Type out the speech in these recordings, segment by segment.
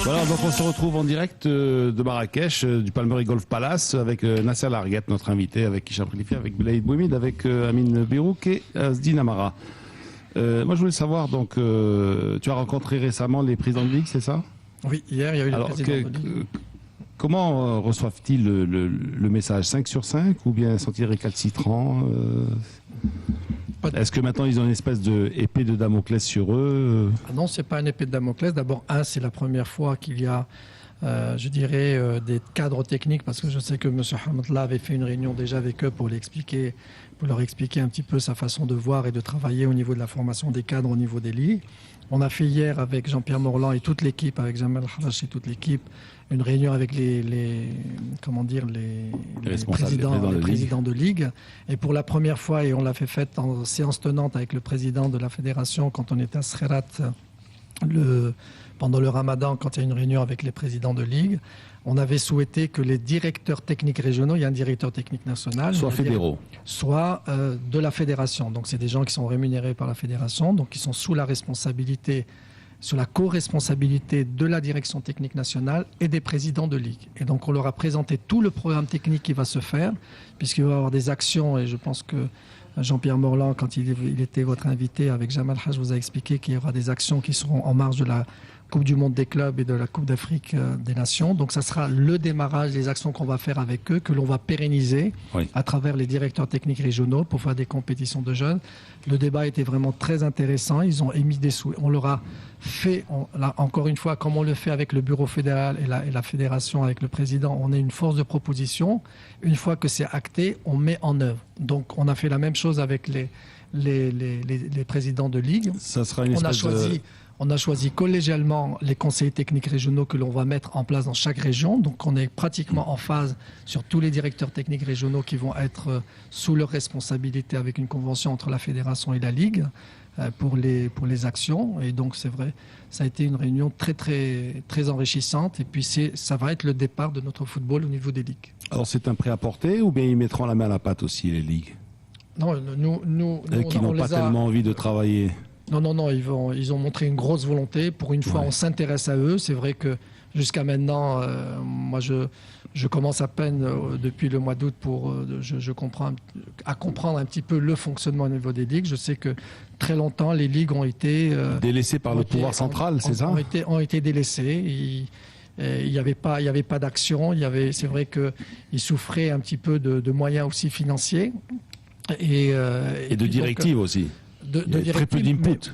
Voilà, donc on se retrouve en direct de Marrakech, du Palmery Golf Palace, avec Nasser Larguette, notre invité, avec Hicham Khalifi, avec Belaïd Bouimid, avec Amine Birouk et Zdine Amara. Moi, je voulais savoir, donc, tu as rencontré récemment les présidents de ligue, c'est ça? Oui, hier, il y a eu les présidents de ligue. Comment reçoivent-ils le message 5 sur 5 ou bien sont-ils récalcitrants Est-ce que maintenant ils ont une espèce d'épée de Damoclès sur eux Non, c'est pas une épée de Damoclès. D'abord, c'est la première fois qu'il y a, je dirais, des cadres techniques, parce que je sais que M. Hamadla avait fait une réunion déjà avec eux pour leur expliquer un petit peu sa façon de voir et de travailler au niveau de la formation des cadres au niveau des ligues. On a fait hier avec Jean-Pierre Morland et toute l'équipe, avec Jamal Harash et toute l'équipe, une réunion avec les présidents de ligue. Et pour la première fois, et on l'a fait faite en séance tenante avec le président de la fédération quand on était à Srerat pendant le Ramadan, quand il y a une réunion avec les présidents de ligue, on avait souhaité que les directeurs techniques régionaux, il y a un directeur technique national, soit fédéraux, soit de la fédération. Donc c'est des gens qui sont rémunérés par la fédération, donc qui sont sous la responsabilité, sous la co-responsabilité de la direction technique nationale et des présidents de ligue. Et donc on leur a présenté tout le programme technique qui va se faire, puisqu'il va y avoir des actions, et je pense que Jean-Pierre Morland, quand il était votre invité avec Jamal Haj, vous a expliqué qu'il y aura des actions qui seront en marge de la Coupe du Monde des clubs et de la Coupe d'Afrique des Nations. Donc ça sera le démarrage des actions qu'on va faire avec eux, que l'on va pérenniser à travers les directeurs techniques régionaux pour faire des compétitions de jeunes. Le débat était vraiment très intéressant. Ils ont émis des souhaits. On leur a fait, encore une fois, comme on le fait avec le bureau fédéral et la fédération, avec le président, on est une force de proposition. Une fois que c'est acté, on met en œuvre. Donc on a fait la même chose avec les présidents de ligue. Ça sera une espèce On a choisi collégialement les conseillers techniques régionaux que l'on va mettre en place dans chaque région. Donc on est pratiquement en phase sur tous les directeurs techniques régionaux qui vont être sous leur responsabilité avec une convention entre la fédération et la ligue pour les actions. Et donc c'est vrai, ça a été une réunion très très très enrichissante. Et puis ça va être le départ de notre football au niveau des ligues. Alors c'est un prêt-à-porter ou bien ils mettront la main à la pâte aussi, les ligues? Non, nous qui n'ont pas tellement envie de travailler. Non, ils ont montré une grosse volonté. Pour une fois, on s'intéresse à eux. C'est vrai que jusqu'à maintenant, moi, je commence à peine depuis le mois d'août à comprendre un petit peu le fonctionnement au niveau des ligues. Je sais que très longtemps, les ligues ont été délaissées par le pouvoir central, c'est ça? Ont été délaissées. Il n'y avait pas d'action. C'est vrai qu'ils souffraient un petit peu de moyens aussi financiers. Et de directives aussi. Très peu d'input.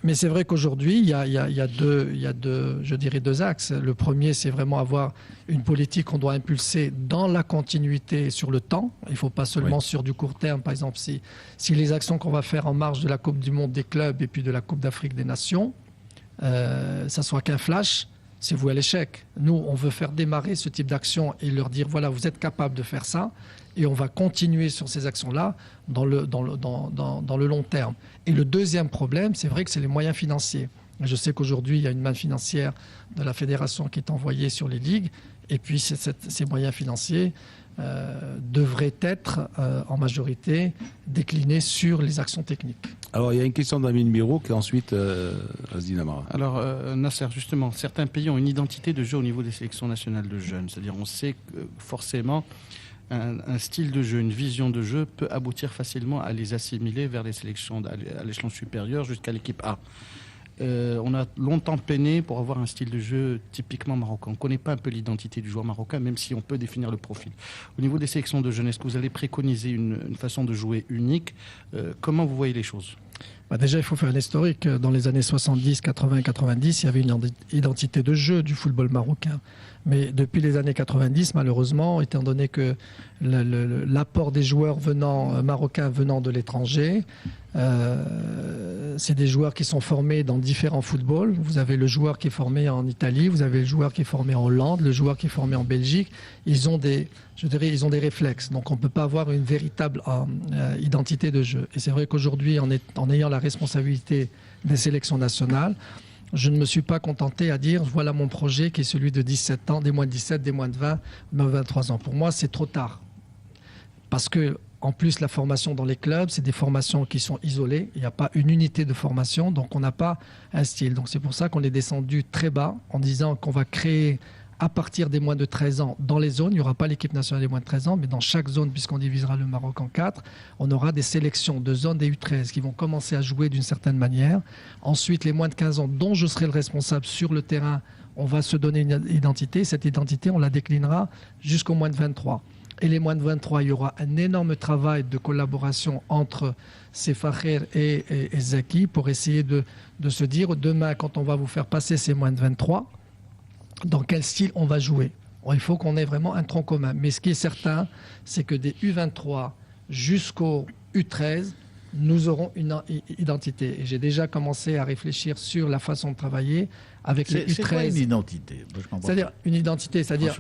Mais c'est vrai qu'aujourd'hui, il y a deux axes. Le premier, c'est vraiment avoir une politique qu'on doit impulser dans la continuité sur le temps. Il ne faut pas seulement sur du court terme. Par exemple, si les actions qu'on va faire en marge de la Coupe du Monde des clubs et puis de la Coupe d'Afrique des Nations, ça soit qu'un flash, c'est voué à l'échec. Nous, on veut faire démarrer ce type d'action et leur dire, voilà, vous êtes capable de faire ça. Et on va continuer sur ces actions-là dans le long terme. Et le deuxième problème, c'est vrai que c'est les moyens financiers. Je sais qu'aujourd'hui, il y a une manne financière de la fédération qui est envoyée sur les ligues. Et puis, ces moyens financiers devraient être en majorité déclinés sur les actions techniques. Alors, il y a une question d'Amine Birouk et ensuite Zdine Amara. Alors, Nasser, justement, certains pays ont une identité de jeu au niveau des sélections nationales de jeunes. C'est-à-dire, on sait que forcément, un style de jeu, une vision de jeu peut aboutir facilement à les assimiler vers les sélections à l'échelon supérieur jusqu'à l'équipe A. On a longtemps peiné pour avoir un style de jeu typiquement marocain. On ne connaît pas un peu l'identité du joueur marocain, même si on peut définir le profil. Au niveau des sélections de jeunes, est-ce que vous allez préconiser une façon de jouer unique? Comment vous voyez les choses? Déjà, il faut faire un historique. Dans les années 70, 80, 90, il y avait une identité de jeu du football marocain. Mais depuis les années 90, malheureusement, étant donné que l'apport des joueurs marocains venant de l'étranger, c'est des joueurs qui sont formés dans différents footballs. Vous avez le joueur qui est formé en Italie, vous avez le joueur qui est formé en Hollande, le joueur qui est formé en Belgique. Ils ont des réflexes. Donc on ne peut pas avoir une véritable identité de jeu. Et c'est vrai qu'aujourd'hui, en ayant la responsabilité des sélections nationales, je ne me suis pas contenté à dire voilà mon projet qui est celui de 17 ans, des moins de 17, des moins de 20, de 23 ans. Pour moi, c'est trop tard. Parce que En plus, la formation dans les clubs, c'est des formations qui sont isolées. Il n'y a pas une unité de formation, donc on n'a pas un style. Donc c'est pour ça qu'on est descendu très bas en disant qu'on va créer à partir des moins de 13 ans dans les zones. Il n'y aura pas l'équipe nationale des moins de 13 ans, mais dans chaque zone, puisqu'on divisera le Maroc en 4, on aura des sélections de zones des U13 qui vont commencer à jouer d'une certaine manière. Ensuite, les moins de 15 ans, dont je serai le responsable sur le terrain, on va se donner une identité. Cette identité, on la déclinera jusqu'au moins de 23. Et les moins de 23, il y aura un énorme travail de collaboration entre Sefaher et Zaki pour essayer de se dire, demain, quand on va vous faire passer ces moins de 23, dans quel style on va jouer. Il faut qu'on ait vraiment un tronc commun. Mais ce qui est certain, c'est que des U23 jusqu'au U13, nous aurons une identité. Et j'ai déjà commencé à réfléchir sur la façon de travailler avec les U13. C'est quoi une identité? C'est-à-dire une identité, c'est-à-dire...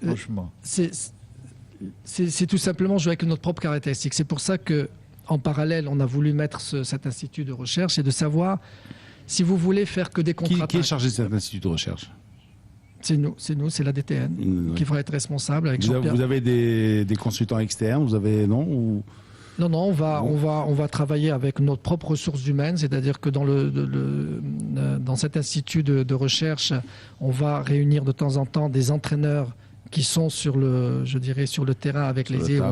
Franchement. C'est tout simplement jouer avec notre propre caractéristique. C'est pour ça qu'en parallèle, on a voulu mettre cet institut de recherche et de savoir... Si vous voulez faire que des contrats... Qui est chargé de cet institut de recherche? C'est nous, c'est la DTN qui va être responsable. Avec vous avez des consultants externes, vous avez non Non, on va travailler avec notre propre ressources humaines, c'est-à-dire que dans cet institut de recherche, on va réunir de temps en temps des entraîneurs qui sont sur le terrain avec les îles.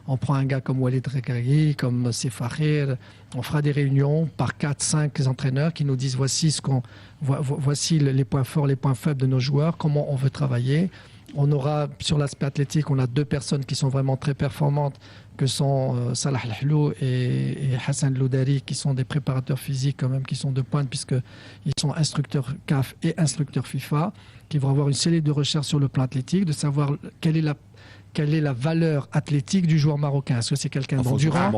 On prend un gars comme Walid Regragui, comme Sefaher. On fera des réunions par 4-5 entraîneurs qui nous disent voici les points forts, les points faibles de nos joueurs, comment on veut travailler. On aura, sur l'aspect athlétique, on a 2 personnes qui sont vraiment très performantes, que sont Salah Al-Hlou et Hassan Loudari, qui sont des préparateurs physiques quand même, qui sont de pointe, puisqu'ils sont instructeurs CAF et instructeurs FIFA, qui vont avoir une cellule de recherche sur le plan athlétique, de savoir quelle est la valeur athlétique du joueur marocain. Est-ce que c'est quelqu'un d'endurant?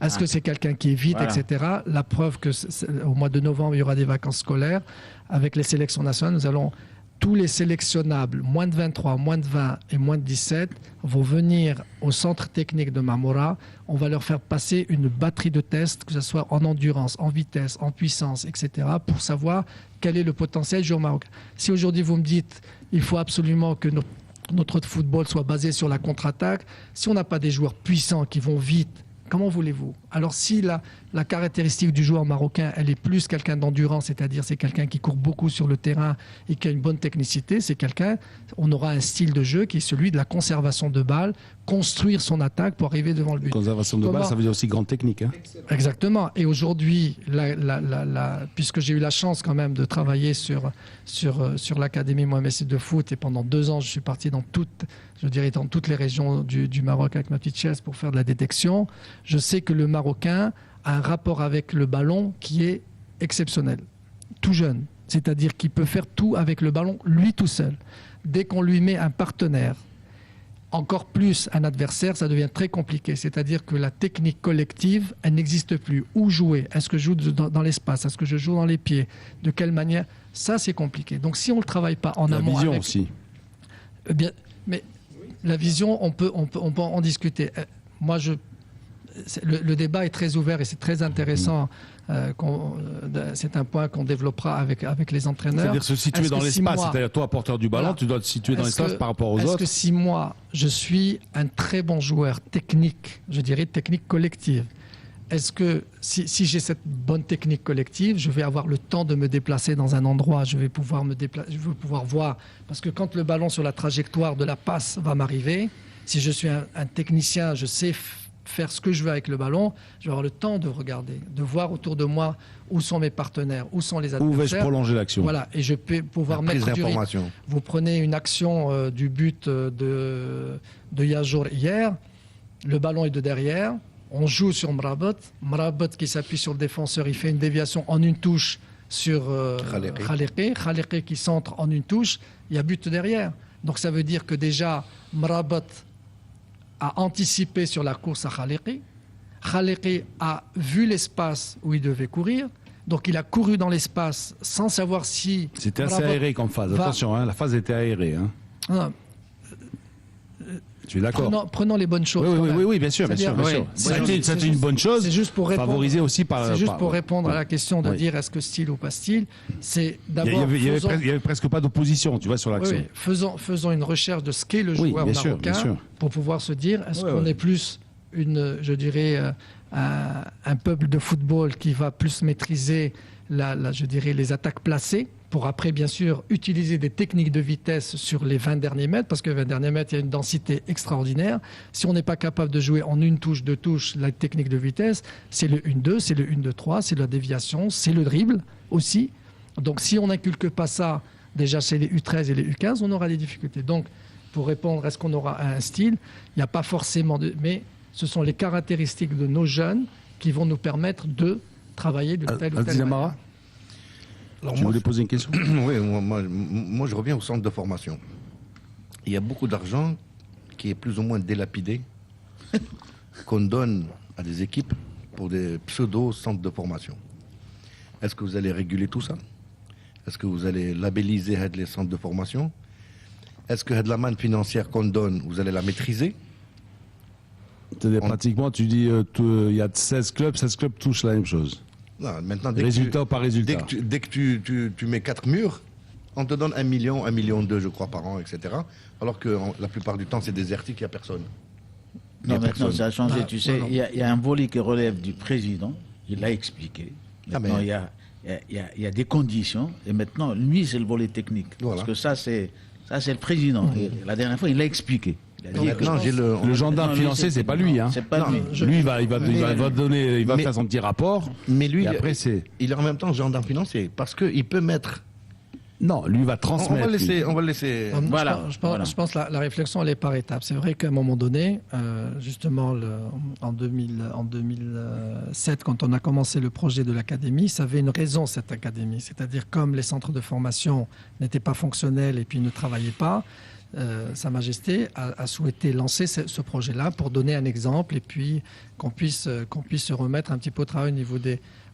Est-ce que c'est quelqu'un qui est vite, etc. La preuve qu'au mois de novembre, il y aura des vacances scolaires. Avec les sélections nationales, nous allons... Tous les sélectionnables, moins de 23, moins de 20 et moins de 17, vont venir au centre technique de Marmora. On va leur faire passer une batterie de tests, que ce soit en endurance, en vitesse, en puissance, etc., pour savoir quel est le potentiel du joueur marocain. Si aujourd'hui vous me dites il faut absolument que notre football soit basé sur la contre-attaque, si on n'a pas des joueurs puissants qui vont vite, comment voulez-vous? Alors si la caractéristique du joueur marocain, elle est plus quelqu'un d'endurance, c'est-à-dire c'est quelqu'un qui court beaucoup sur le terrain et qui a une bonne technicité, on aura un style de jeu qui est celui de la conservation de balles, construire son attaque pour arriver devant le but. Conservation de balles, ça veut dire aussi grande technique. Hein. Exactement. Et aujourd'hui, puisque j'ai eu la chance quand même de travailler sur l'Académie Mohamed VI de foot, et pendant 2 ans, je suis parti dans toutes les régions du Maroc avec ma petite chaise pour faire de la détection, je sais que le Marocain a un rapport avec le ballon qui est exceptionnel, tout jeune. C'est-à-dire qu'il peut faire tout avec le ballon, lui tout seul. Dès qu'on lui met un partenaire, encore plus un adversaire, ça devient très compliqué. C'est-à-dire que la technique collective, elle n'existe plus. Où jouer? Est-ce que je joue dans l'espace? Est-ce que je joue dans les pieds? De quelle manière? Ça, c'est compliqué. Donc si on ne le travaille pas en amont... La vision aussi. Bien, mais la vision, on peut en discuter. Moi, le débat est très ouvert et c'est très intéressant. C'est un point qu'on développera avec les entraîneurs. C'est-à-dire se situer dans l'espace. C'est-à-dire toi, porteur du ballon, tu dois te situer dans l'espace par rapport aux autres. Est-ce que si moi, je suis un très bon joueur technique, je dirais technique collective, est-ce que si j'ai cette bonne technique collective, je vais avoir le temps de me déplacer dans un endroit, je vais pouvoir voir, parce que quand le ballon sur la trajectoire de la passe va m'arriver, si je suis un technicien, je sais faire ce que je veux avec le ballon, je vais avoir le temps de regarder, de voir autour de moi où sont mes partenaires, où sont les adversaires. Où vais-je prolonger l'action? Voilà, et je peux pouvoir mettre du rythme. Vous prenez une action du but de Yajour hier, le ballon est de derrière, on joue sur Mrabot qui s'appuie sur le défenseur, il fait une déviation en une touche sur Khaliki qui centre en une touche, il y a but derrière. Donc ça veut dire que déjà Mrabot a anticipé sur la course à Khaliki. Khaliki a vu l'espace où il devait courir. Donc il a couru dans l'espace sans savoir si... C'était assez aéré comme phase. Attention, la phase était aérée. Hein. Non, Je suis d'accord. Prenons les bonnes choses. Oui, bien sûr. C'est-à-dire, C'est une bonne chose. C'est juste pour répondre. Favorisé aussi par. C'est juste pour répondre à la question de dire est-ce que style ou pas style. C'est d'abord. Il y avait presque pas d'opposition, tu vois, sur l'action. Faisons une recherche de ce qu'est le joueur marocain pour pouvoir se dire est-ce qu'on est plus je dirais, un peuple de football qui va plus maîtriser je dirais, les attaques placées, pour après, bien sûr, utiliser des techniques de vitesse sur les 20 derniers mètres, parce que 20 derniers mètres, il y a une densité extraordinaire. Si on n'est pas capable de jouer en une touche, deux touches, la technique de vitesse, c'est le 1-2, c'est le 1-2-3, c'est la déviation, c'est le dribble aussi. Donc, si on n'inculque pas ça, déjà chez les U13 et les U15, on aura des difficultés. Donc, pour répondre, est-ce qu'on aura un style ? Il n'y a pas forcément mais ce sont les caractéristiques de nos jeunes qui vont nous permettre de travailler de telle ou telle manière. Tu voulais poser une question ? Oui, moi je reviens au centre de formation. Il y a beaucoup d'argent qui est plus ou moins délapidé, qu'on donne à des équipes pour des pseudo-centres de formation. Est-ce que vous allez réguler tout ça ? Est-ce que vous allez labelliser les centres de formation ? Est-ce que la manne financière qu'on donne, vous allez la maîtriser ? C'est-à-dire, pratiquement, tu dis il y a 16 clubs touchent la même chose. Non, maintenant, Résultat ou pas résultat. Dès que tu mets 4 murs, on te donne 1 million, 1,2 million, je crois, par an, etc. Alors que la plupart du temps, c'est désertique, il n'y a personne. Non, maintenant, ça a changé. Tu sais, il y a un volet qui relève du président. Il l'a expliqué. Maintenant, il y a des conditions. Et maintenant, lui, c'est le volet technique. Voilà. Parce que ça, c'est le président. Et la dernière fois, il l'a expliqué. Le gendarme financier, c'est pas lui. Hein. C'est pas lui. Lui, il va faire son petit rapport. Mais lui, après, il est en même temps gendarme financier parce qu'il peut mettre. Non, lui va transmettre. On va le laisser. Je pense que la réflexion, elle est par étapes. C'est vrai qu'à un moment donné, justement, en 2007, quand on a commencé le projet de l'académie, ça avait une raison, cette académie. C'est-à-dire, comme les centres de formation n'étaient pas fonctionnels et puis ne travaillaient pas, Sa Majesté a souhaité lancer ce projet-là pour donner un exemple et puis qu'on puisse se remettre un petit peu au travail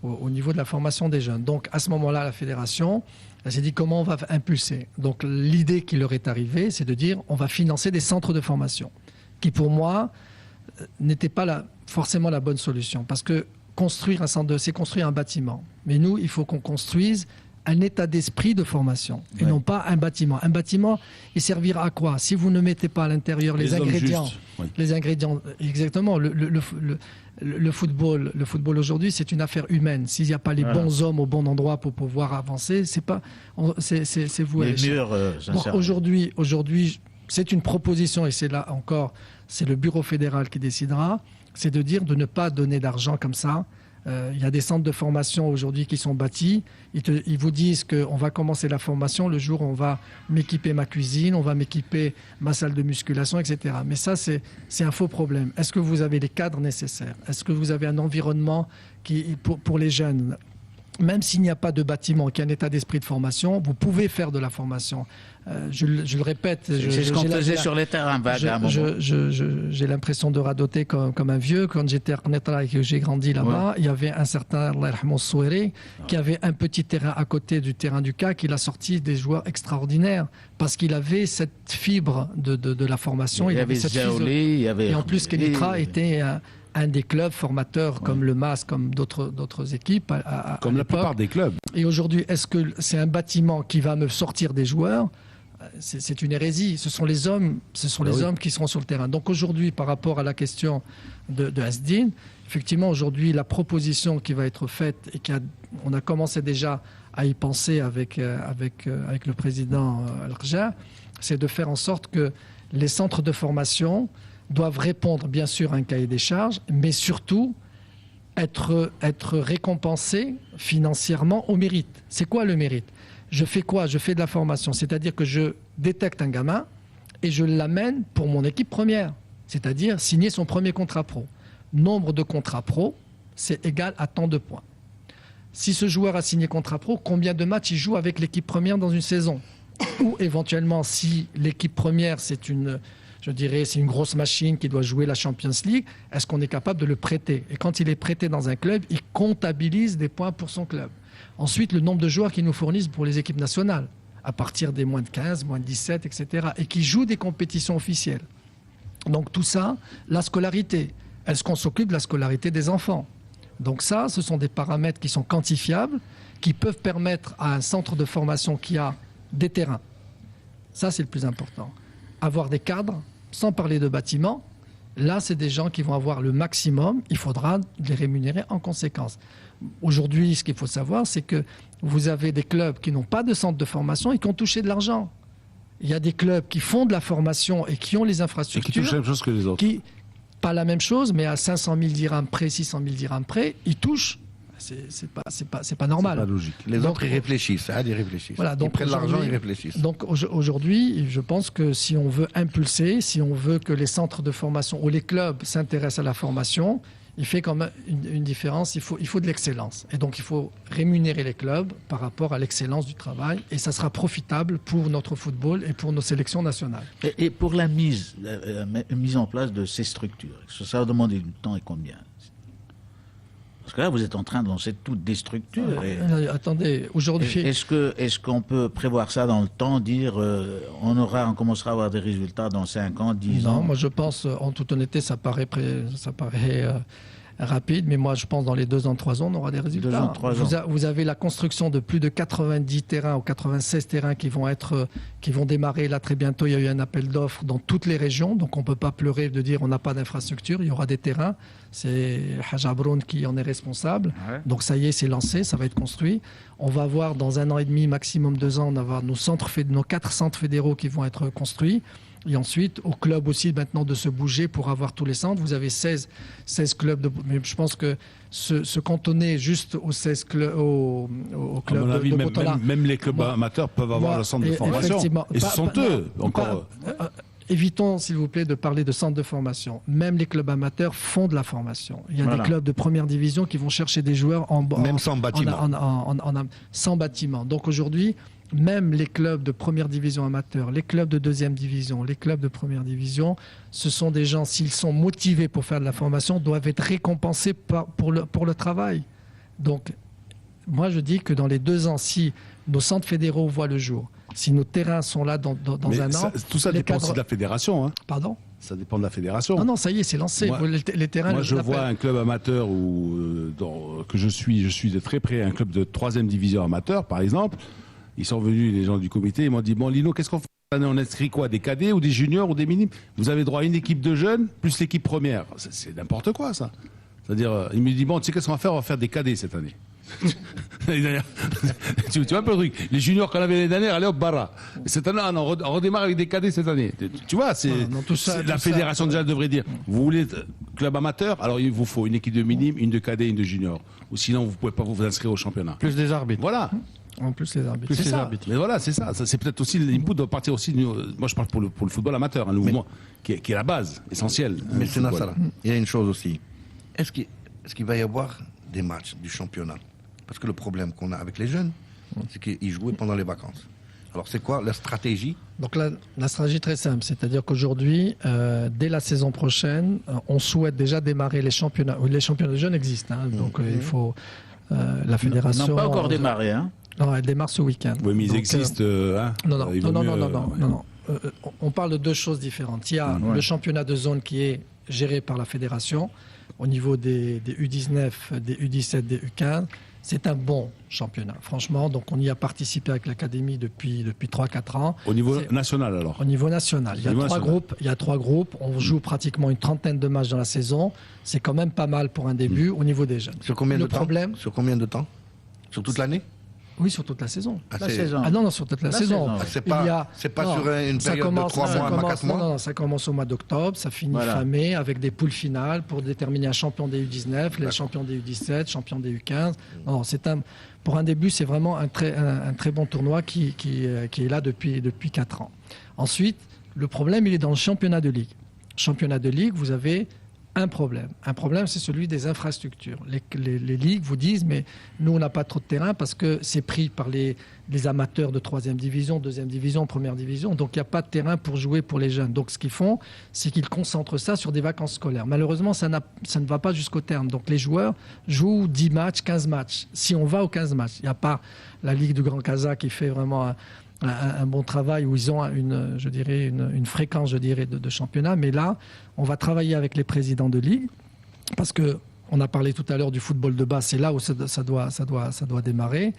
au niveau de la formation des jeunes. Donc à ce moment-là, la fédération s'est dit comment on va impulser. Donc l'idée qui leur est arrivée, c'est de dire on va financer des centres de formation, qui pour moi n'était pas forcément la bonne solution, parce que construire un centre, c'est construire un bâtiment. Mais nous, il faut qu'on construise un état d'esprit de formation et non pas un bâtiment. Un bâtiment, il servira à quoi si vous ne mettez pas à l'intérieur les ingrédients, les ingrédients exactement. Le football aujourd'hui, c'est une affaire humaine. S'il n'y a pas les bons hommes au bon endroit pour pouvoir avancer, c'est vous. Aujourd'hui, c'est une proposition et c'est là encore, c'est le bureau fédéral qui décidera. C'est de dire de ne pas donner d'argent comme ça. Il y a des centres de formation aujourd'hui qui sont bâtis. Ils vous disent qu'on va commencer la formation le jour où on va m'équiper ma cuisine, on va m'équiper ma salle de musculation, etc. Mais ça, c'est un faux problème. Est-ce que vous avez les cadres nécessaires ? Est-ce que vous avez un environnement pour les jeunes ? Même s'il n'y a pas de bâtiment, qui a un état d'esprit de formation, vous pouvez faire de la formation. Je le répète. C'est ce qu'on faisait sur les terrains vagues à un moment. J'ai l'impression de radoter comme un vieux. Quand j'étais à Qnetra et que j'ai grandi là-bas, il y avait un certain Allah yarhamou Souéré qui avait un petit terrain à côté du terrain du CAC. Il a sorti des joueurs extraordinaires parce qu'il avait cette fibre de la formation. Il avait cette fibre. Et en plus, Kenitra était un des clubs formateurs comme le MAS, comme d'autres équipes. Comme la plupart des clubs. Et aujourd'hui, est-ce que c'est un bâtiment qui va me sortir des joueurs ? C'est une hérésie. Ce sont les hommes, hommes qui seront sur le terrain. Donc aujourd'hui, par rapport à la question de Asdine, effectivement, aujourd'hui, la proposition qui va être faite et on a commencé déjà à y penser avec le président Al-Rja, c'est de faire en sorte que les centres de formation doivent répondre bien sûr à un cahier des charges, mais surtout être récompensés financièrement au mérite. C'est quoi le mérite ? Je fais quoi ? Je fais de la formation, c'est-à-dire que je détecte un gamin et je l'amène pour mon équipe première, c'est-à-dire signer son premier contrat pro. Nombre de contrats pro, c'est égal à tant de points. Si ce joueur a signé contrat pro, combien de matchs il joue avec l'équipe première dans une saison ? Ou éventuellement, si l'équipe première, c'est une grosse machine qui doit jouer la Champions League, est-ce qu'on est capable de le prêter ? Et quand il est prêté dans un club, il comptabilise des points pour son club. Ensuite, le nombre de joueurs qu'ils nous fournissent pour les équipes nationales, à partir des moins de 15, moins de 17, etc., et qui jouent des compétitions officielles. Donc tout ça, la scolarité. Est-ce qu'on s'occupe de la scolarité des enfants? Donc ça, ce sont des paramètres qui sont quantifiables, qui peuvent permettre à un centre de formation qui a des terrains. Ça, c'est le plus important. Avoir des cadres, sans parler de bâtiments, là, c'est des gens qui vont avoir le maximum. Il faudra les rémunérer en conséquence. Aujourd'hui, ce qu'il faut savoir, c'est que vous avez des clubs qui n'ont pas de centre de formation et qui ont touché de l'argent. Il y a des clubs qui font de la formation et qui ont les infrastructures. Et qui touchent la même chose que les autres. Pas la même chose, mais à 500 000 dirhams près, 600 000 dirhams près, ils touchent. C'est pas normal. C'est pas logique. Les autres, ils réfléchissent. Ils réfléchissent. Voilà, donc ils prennent l'argent, ils réfléchissent. Donc aujourd'hui, je pense que si on veut impulser, si on veut que les centres de formation ou les clubs s'intéressent à la formation, il fait quand même une différence. Il faut de l'excellence. Et donc il faut rémunérer les clubs par rapport à l'excellence du travail. Et ça sera profitable pour notre football et pour nos sélections nationales. Et pour la mise en place de ces structures, ça va demander du temps et combien? Parce que là, vous êtes en train de lancer toutes des structures. Attendez, aujourd'hui... Est-ce qu'on peut prévoir ça dans le temps, dire on commencera à avoir des résultats dans 5 ans, 10 ans? Non, moi je pense, en toute honnêteté, ça paraît rapide, mais moi je pense dans les 2 ans, 3 ans, on aura des résultats. 2 ans, 3 ans. Vous avez la construction de plus de 90 terrains ou 96 terrains qui vont démarrer là très bientôt. Il y a eu un appel d'offres dans toutes les régions, donc on ne peut pas pleurer de dire on n'a pas d'infrastructure. Il y aura des terrains. C'est Haj Abroun qui en est responsable. Ouais. Donc ça y est, c'est lancé, ça va être construit. On va avoir dans 1 an et demi, maximum 2 ans, on va avoir nos 4 centres fédéraux qui vont être construits. Et ensuite, au club aussi maintenant de se bouger pour avoir tous les centres. Vous avez 16 clubs. Mais je pense que se cantonner juste aux 16 clubs, au club de Botola. Même les clubs amateurs peuvent avoir le centre de formation. Et ce sont eux encore. Évitons, s'il vous plaît, de parler de centre de formation. Même les clubs amateurs font de la formation. Il y a des clubs de première division qui vont chercher des joueurs même sans bâtiment. Sans bâtiment. Donc aujourd'hui, même les clubs de première division amateur, les clubs de deuxième division, les clubs de première division, ce sont des gens, s'ils sont motivés pour faire de la formation, doivent être récompensés pour le travail. Donc, moi je dis que dans les 2 ans, si nos centres fédéraux voient le jour, si nos terrains sont là dans un an... Tout ça dépend aussi de la fédération. Hein. Pardon ? Ça dépend de la fédération. Non, ça y est, c'est lancé. Les terrains, moi, je vois un club amateur que je suis de très près, un club de 3e division amateur, par exemple. Ils sont venus, les gens du comité, ils m'ont dit, bon Lino, qu'est-ce qu'on fait cette année? On inscrit quoi? Des cadets ou des juniors ou des minimes? Vous avez droit à une équipe de jeunes plus l'équipe première. C'est n'importe quoi, ça. C'est-à-dire, il me dit, bon, tu sais qu'est-ce qu'on va faire? On va faire des cadets cette année. Tu vois un peu le truc. Les juniors qu'on avait l'année dernière, allez hop, barra. Cette année, on redémarre avec des cadets cette année. Tu vois, la fédération déjà devrait dire, vous voulez club amateur, alors il vous faut une équipe de minimes, une de cadets, une de juniors. Ou sinon, vous ne pouvez pas vous inscrire au championnat. Plus des arbitres. Voilà. En plus les arbitres. C'est ça. Mais voilà, c'est ça. C'est peut-être aussi l'input doit partir aussi. Moi, je parle pour le football amateur, un mouvement qui est la base essentielle. Mais c'est ça. Il y a une chose aussi. Est-ce qu'il va y avoir des matchs du championnat? Parce que le problème qu'on a avec les jeunes, c'est qu'ils jouaient pendant les vacances. Alors, c'est quoi la stratégie? Donc la stratégie est très simple, c'est-à-dire qu'aujourd'hui, dès la saison prochaine, on souhaite déjà démarrer les championnats. Les championnats de jeunes existent, hein, donc il faut la fédération. Ils n'ont pas encore démarré, hein? Non, elle démarre ce week-end. Oui, mais ils existent. Non. On parle de 2 choses différentes. Il y a le championnat de zone qui est géré par la fédération au niveau des U19, des U17, des U15. C'est un bon championnat, franchement. Donc, on y a participé avec l'académie depuis 3-4 ans. Au niveau national, alors? Au niveau national. Il y a 3 groupes. On joue pratiquement une 30aine de matchs dans la saison. C'est quand même pas mal pour un début au niveau des jeunes. Sur combien de temps? Sur toute l'année? Oui, sur toute la saison. Non, sur toute la saison. C'est pas sur une période de 3 mois à 4 mois? Non, ça commence au mois d'octobre, ça finit fin mai avec des poules finales pour déterminer un champion des U19, les champions des U17, champions des U15. Non, pour un début, c'est vraiment un très bon tournoi qui est là depuis 4 ans. Ensuite, le problème, il est dans le championnat de ligue. Championnat de ligue, vous avez un problème. Un problème, c'est celui des infrastructures. Les ligues vous disent, mais nous, on n'a pas trop de terrain parce que c'est pris par les amateurs de 3e division, 2e division, 1re division. Donc, il n'y a pas de terrain pour jouer pour les jeunes. Donc, ce qu'ils font, c'est qu'ils concentrent ça sur des vacances scolaires. Malheureusement, ça ne va pas jusqu'au terme. Donc, les joueurs jouent 10 matchs, 15 matchs. Si on va aux 15 matchs, il n'y a pas la Ligue du Grand Casa qui fait vraiment un bon travail, où ils ont une fréquence, de championnat. Mais là, on va travailler avec les présidents de ligue, parce que on a parlé tout à l'heure du football de base, c'est là où ça doit démarrer.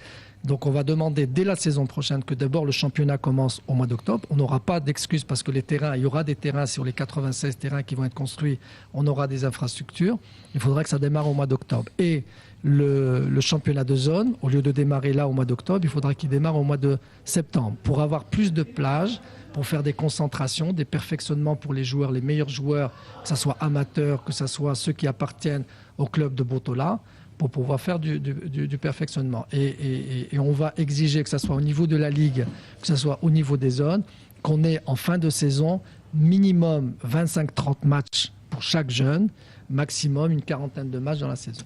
Donc on va demander dès la saison prochaine que d'abord le championnat commence au mois d'octobre. On n'aura pas d'excuses parce que il y aura des terrains sur les 96 terrains qui vont être construits. On aura des infrastructures. Il faudra que ça démarre au mois d'octobre. Et le championnat de zone, au lieu de démarrer là au mois d'octobre, il faudra qu'il démarre au mois de septembre pour avoir plus de plages, pour faire des concentrations, des perfectionnements pour les joueurs, les meilleurs joueurs, que ce soit amateurs, que ce soit ceux qui appartiennent au club de Botola, pour pouvoir faire du perfectionnement. Et on va exiger que ce soit au niveau de la Ligue, que ce soit au niveau des zones, qu'on ait en fin de saison minimum 25-30 matchs pour chaque jeune, maximum une quarantaine de matchs dans la saison.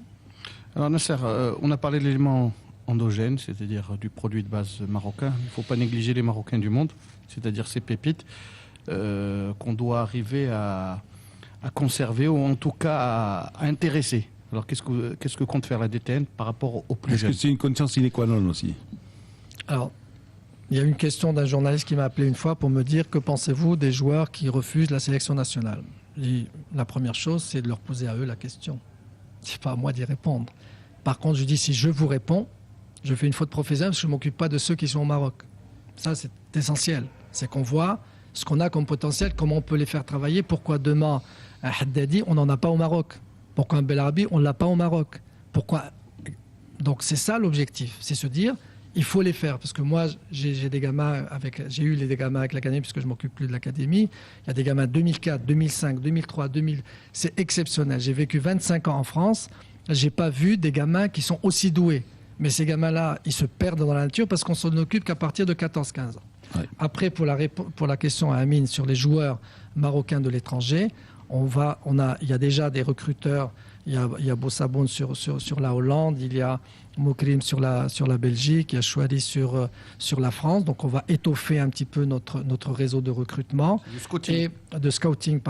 Alors Nasser, on a parlé de l'élément endogène, c'est-à-dire du produit de base marocain. Il ne faut pas négliger les Marocains du monde, c'est-à-dire ces pépites qu'on doit arriver à conserver ou en tout cas à intéresser. Alors qu'est-ce que compte faire la DTN par rapport aux plus jeunes ? Est-ce que c'est une condition sine qua non aussi ? Alors, il y a une question d'un journaliste qui m'a appelé une fois pour me dire que pensez-vous des joueurs qui refusent la sélection nationale ? La première chose, c'est de leur poser à eux la question. C'est pas à moi d'y répondre. Par contre, je dis, si je vous réponds, je fais une faute professionnelle parce que je ne m'occupe pas de ceux qui sont au Maroc. Ça, c'est essentiel. C'est qu'on voit ce qu'on a comme potentiel, comment on peut les faire travailler, pourquoi demain, à Haddadi, on n'en a pas au Maroc. Pourquoi un Belarabi, on ne l'a pas au Maroc. Pourquoi ? Donc c'est ça l'objectif, c'est se dire, il faut les faire. Parce que moi, j'ai eu des gamins avec l'académie, puisque je ne m'occupe plus de l'académie. Il y a des gamins 2004, 2005, 2003, 2000. C'est exceptionnel. J'ai vécu 25 ans en France. Je n'ai pas vu des gamins qui sont aussi doués. Mais ces gamins-là, ils se perdent dans la nature parce qu'on s'en occupe qu'à partir de 14-15 ans. Ouais. Après, pour la question à Amine sur les joueurs marocains de l'étranger, il y a déjà des recruteurs. Il y a Bossaboun sur la Hollande, il y a Moukrim sur la Belgique, il y a Chouari sur la France. Donc on va étoffer un petit peu notre réseau de recrutement. De scouting.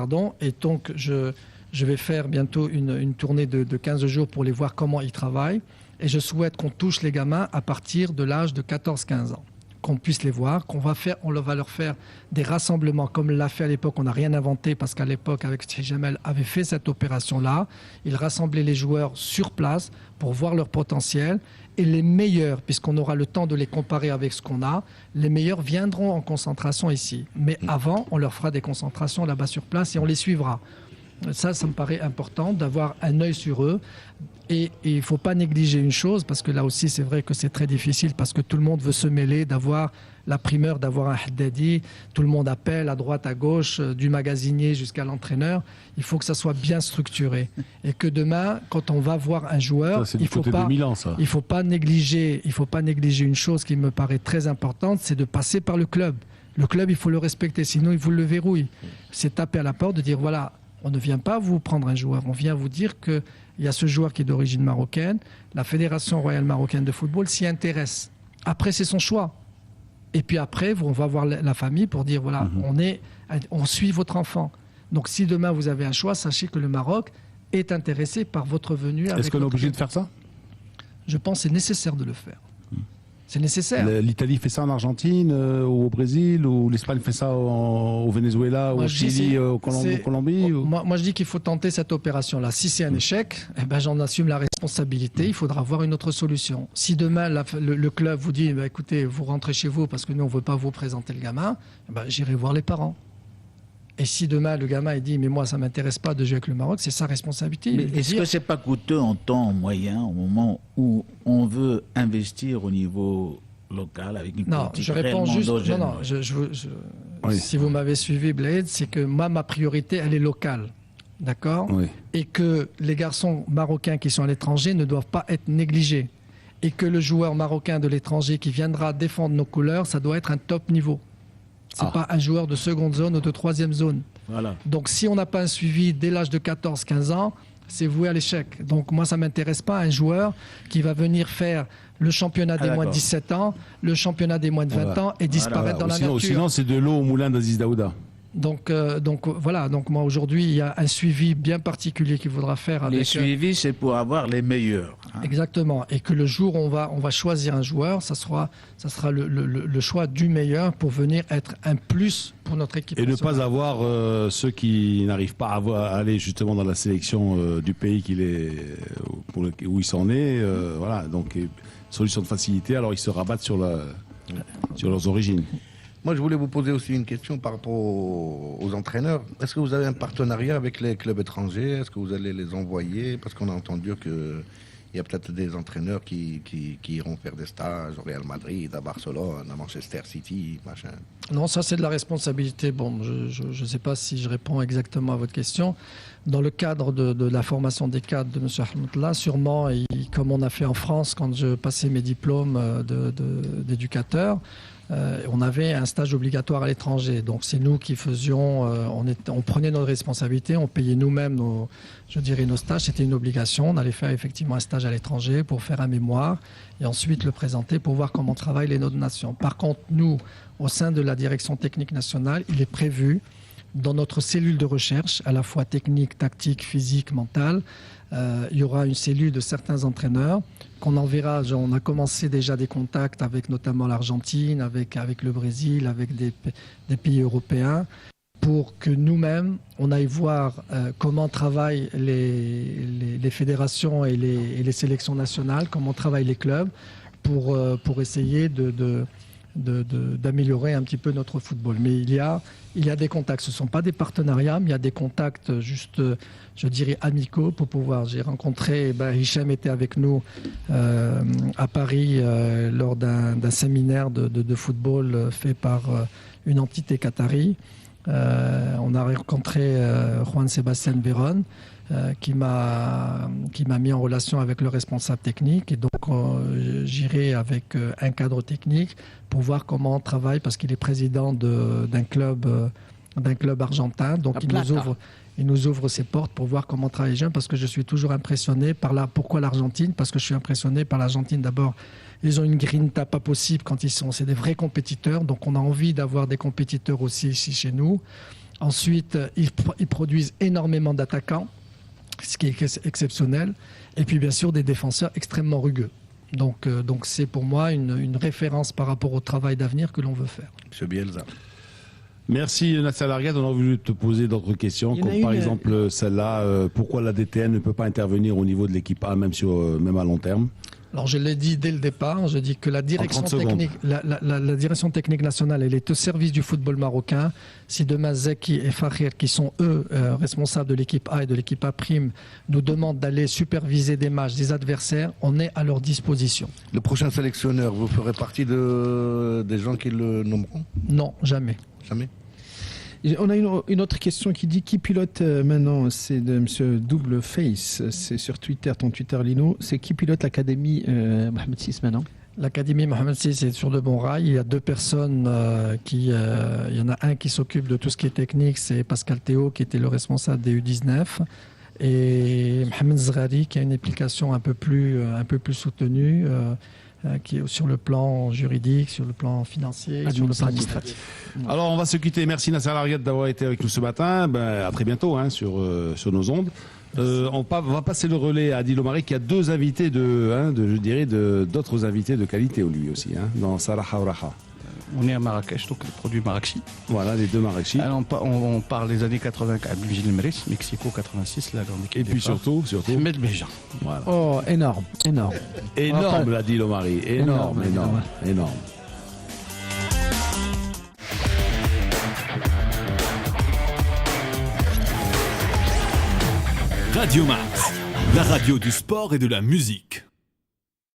Et donc je vais faire bientôt une tournée de 15 jours pour les voir comment ils travaillent. Et je souhaite qu'on touche les gamins à partir de l'âge de 14-15 ans. Qu'on puisse les voir, on va leur faire des rassemblements comme l'a fait à l'époque. On n'a rien inventé parce qu'à l'époque, avec Steve Jamel, avait fait cette opération-là. Il rassemblait les joueurs sur place pour voir leur potentiel. Et les meilleurs, puisqu'on aura le temps de les comparer avec ce qu'on a, les meilleurs viendront en concentration ici. Mais avant, on leur fera des concentrations là-bas sur place et on les suivra. Ça me paraît important d'avoir un œil sur eux. Et il ne faut pas négliger une chose, parce que là aussi, c'est vrai que c'est très difficile, parce que tout le monde veut se mêler, d'avoir la primeur, d'avoir un Haddadi. Tout le monde appelle à droite, à gauche, du magasinier jusqu'à l'entraîneur. Il faut que ça soit bien structuré. Et que demain, quand on va voir un joueur, il ne faut pas négliger une chose qui me paraît très importante, c'est de passer par le club. Le club, il faut le respecter, sinon il vous le verrouille. C'est taper à la porte, de dire, voilà, on ne vient pas vous prendre un joueur, on vient vous dire qu'il y a ce joueur qui est d'origine marocaine, la Fédération royale marocaine de football s'y intéresse. Après, c'est son choix. Et puis après, on va voir la famille pour dire, voilà, on suit votre enfant. Donc si demain vous avez un choix, sachez que le Maroc est intéressé par votre venue. Est-ce qu'on est obligé de faire ça ? Je pense que c'est nécessaire de le faire. C'est nécessaire. L'Italie fait ça en Argentine, ou au Brésil, ou l'Espagne fait ça au Venezuela, ou au Chili, au Colombie Moi, je dis qu'il faut tenter cette opération-là. Si c'est un échec, j'en assume la responsabilité. Il faudra voir une autre solution. Si demain, le club vous dit, écoutez, vous rentrez chez vous parce que nous, on ne veut pas vous présenter le gamin, j'irai voir les parents. Et si demain, le gamin il dit « mais moi, ça ne m'intéresse pas de jouer avec le Maroc », c'est sa responsabilité. Mais est-ce que ce n'est pas coûteux en temps moyen, au moment où on veut investir au niveau local avec une politique réellement endogène ? Si vous m'avez suivi, Blade, c'est que moi, ma priorité, elle est locale. D'accord ? Oui. Et que les garçons marocains qui sont à l'étranger ne doivent pas être négligés. Et que le joueur marocain de l'étranger qui viendra défendre nos couleurs, ça doit être un top niveau. Ce n'est pas un joueur de seconde zone ou de troisième zone. Voilà. Donc si on n'a pas un suivi dès l'âge de 14-15 ans, c'est voué à l'échec. Donc moi, ça ne m'intéresse pas un joueur qui va venir faire le championnat des moins de 17 ans, le championnat des moins de 20 ans et disparaître dans la nature. Sinon, c'est de l'eau au moulin d'Aziz Daouda. Donc voilà, donc moi aujourd'hui il y a un suivi bien particulier qu'il faudra faire avec... Les suivis, c'est pour avoir les meilleurs. Exactement, et que le jour où on va choisir un joueur, ça sera le choix du meilleur pour venir être un plus pour notre équipe. Et ne pas avoir ceux qui n'arrivent pas à aller justement dans la sélection du pays où ils sont nés. Voilà, donc solution de facilité, alors ils se rabattent sur leurs origines. Moi, je voulais vous poser aussi une question par rapport aux entraîneurs. Est-ce que vous avez un partenariat avec les clubs étrangers? Est-ce que vous allez les envoyer? Parce qu'on a entendu qu'il y a peut-être des entraîneurs qui iront faire des stages au Real Madrid, à Barcelone, à Manchester City, machin. Non, ça c'est de la responsabilité. Bon, je ne sais pas si je réponds exactement à votre question. Dans le cadre de la formation des cadres de M. Ahmedallah, sûrement, comme on a fait en France quand je passais mes diplômes d'éducateur, on avait un stage obligatoire à l'étranger. Donc c'est nous qui faisions, on prenait notre responsabilité, on payait nous-mêmes nos stages. C'était une obligation. On allait faire effectivement un stage à l'étranger pour faire un mémoire et ensuite le présenter pour voir comment travaillent les autres nations. Par contre, nous, au sein de la direction technique nationale, il est prévu dans notre cellule de recherche, à la fois technique, tactique, physique, mentale, il y aura une cellule de certains entraîneurs qu'on enverra. On a commencé déjà des contacts avec notamment l'Argentine, avec le Brésil, avec des pays européens, pour que nous-mêmes, on aille voir comment travaillent les fédérations et les sélections nationales, comment travaillent les clubs, pour essayer d'améliorer un petit peu notre football. Mais il y a des contacts. Ce ne sont pas des partenariats, mais il y a des contacts juste, je dirais, amicaux pour pouvoir. J'ai rencontré, Hicham était avec nous à Paris lors d'un séminaire de football fait par une entité qatari. On a rencontré Juan Sébastien Véron, qui m'a mis en relation avec le responsable technique. Et donc, j'irai avec un cadre technique pour voir comment on travaille, parce qu'il est président d'un club argentin. Donc, il nous ouvre ses portes pour voir comment travailler les jeunes, parce que je suis toujours impressionné pourquoi l'Argentine? Parce que je suis impressionné par l'Argentine. D'abord, ils ont une grinta pas possible quand c'est des vrais compétiteurs. Donc, on a envie d'avoir des compétiteurs aussi ici chez nous. Ensuite, ils produisent énormément d'attaquants, ce qui est exceptionnel. Et puis, bien sûr, des défenseurs extrêmement rugueux. Donc c'est pour moi une référence par rapport au travail d'avenir que l'on veut faire. Monsieur Bielsa. Merci Nasser Larguet. On a voulu te poser d'autres questions, comme par exemple celle-là. Pourquoi la DTN ne peut pas intervenir au niveau de l'équipe A, même à long terme? Alors je l'ai dit dès le départ, je dis que la direction technique, la direction technique nationale, elle est au service du football marocain. Si demain Zeki et Fahir, qui sont eux responsables de l'équipe A et de l'équipe A prime, nous demandent d'aller superviser des matchs des adversaires, on est à leur disposition. Le prochain sélectionneur, vous ferez partie des gens qui le nommeront? Non, jamais. Jamais. On a une autre question qui dit qui pilote maintenant, c'est de M. Double Face, c'est sur Twitter, ton Twitter Lino, c'est qui pilote l'Académie Mohamed VI maintenant? L'Académie Mohamed VI est sur de bons rails. Il y a deux personnes il y en a un qui s'occupe de tout ce qui est technique, c'est Pascal Théo qui était le responsable des U19, et Mohamed Zrari qui a une implication un peu plus soutenue. Qui est sur le plan juridique, sur le plan financier, sur le plan administratif. Alors on va se quitter. Merci Nasser Larguet d'avoir été avec nous ce matin. À très bientôt sur nos ondes. On va passer le relais à Adil Omari qui a deux invités d'autres invités de qualité lui aussi, dans Saraha ou Raha. On est à Marrakech, donc le produit Marrakchi. Voilà, les deux Marrakchi. Alors, on parle des années 80, Gilles Meris, Mexico 86, la grande équipe. Et puis surtout Ahmed Bejan. Voilà. Oh, énorme. Énorme, l'a dit Lomari. Énorme. Radio Max, la radio du sport et de la musique.